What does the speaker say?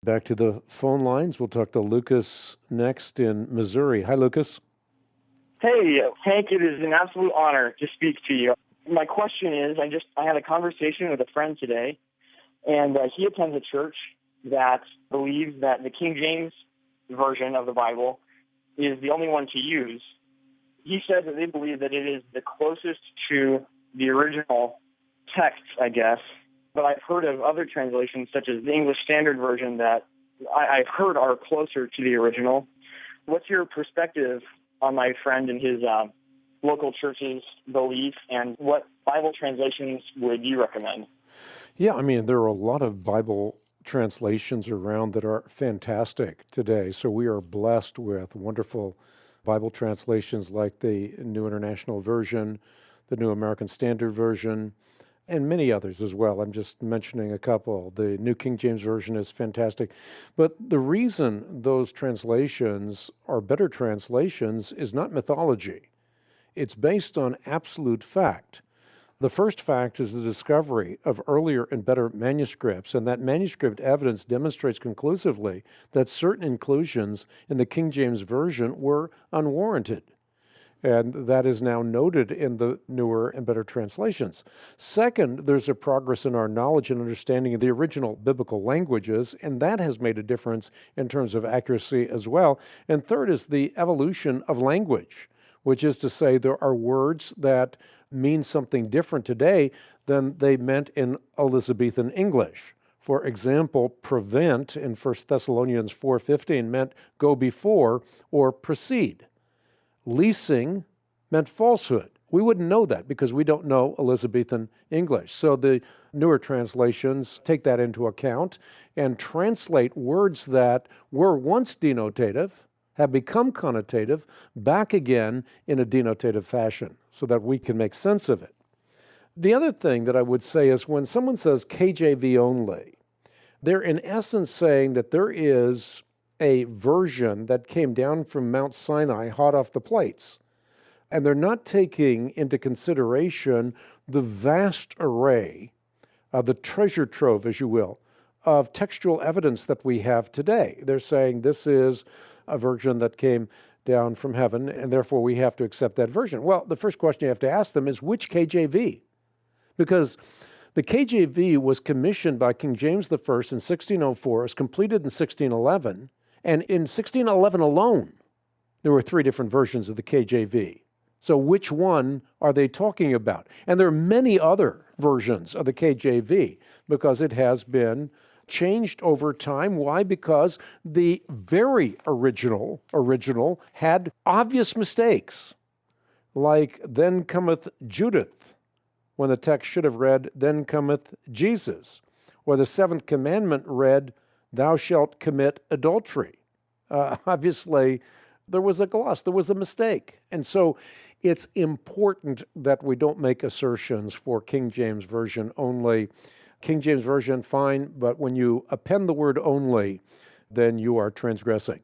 Back to the phone lines. We'll talk to Lucas next in Missouri. Hi, Lucas. Hey, Hank, it is an absolute honor to speak to you. My question is, I had a conversation with a friend today, and he attends a church that believes that the King James version of the Bible is the only one to use. He says that they believe that it is the closest to the original text, I guess. But I've heard of other translations, such as the English Standard Version, that I've heard are closer to the original. What's your perspective on my friend and his local church's belief, and what Bible translations would you recommend? Yeah, I mean, there are a lot of Bible translations around that are fantastic today. So we are blessed with wonderful Bible translations like the New International Version, the New American Standard Version, and many others as well. I'm just mentioning a couple. The New King James Version is fantastic. But the reason those translations are better translations is not mythology. It's based on absolute fact. The first fact is the discovery of earlier and better manuscripts, and that manuscript evidence demonstrates conclusively that certain inclusions in the King James Version were unwarranted. And that is now noted in the newer and better translations. Second, there's a progress in our knowledge and understanding of the original biblical languages, and that has made a difference in terms of accuracy as well. And third is the evolution of language, which is to say there are words that mean something different today than they meant in Elizabethan English. For example, prevent in 1 Thessalonians 4:15 meant go before or precede. Leasing meant falsehood. We wouldn't know that because we don't know Elizabethan English. So the newer translations take that into account and translate words that were once denotative, have become connotative, back again in a denotative fashion so that we can make sense of it. The other thing that I would say is when someone says KJV only, they're in essence saying that there is a version that came down from Mount Sinai hot off the plates. And they're not taking into consideration the vast array, the treasure trove, as you will, of textual evidence that we have today. They're saying this is a version that came down from heaven, and therefore we have to accept that version. Well, the first question you have to ask them is which KJV? Because the KJV was commissioned by King James I in 1604, was completed in 1611, and in 1611 alone, there were 3 different versions of the KJV. So which one are they talking about? And there are many other versions of the KJV because it has been changed over time. Why? Because the very original had obvious mistakes, like then cometh Judith, when the text should have read, then cometh Jesus, or the 7th commandment read, thou shalt commit adultery. Obviously, there was a gloss, there was a mistake. And so it's important that we don't make assertions for King James Version only. King James Version, fine, but when you append the word only, then you are transgressing.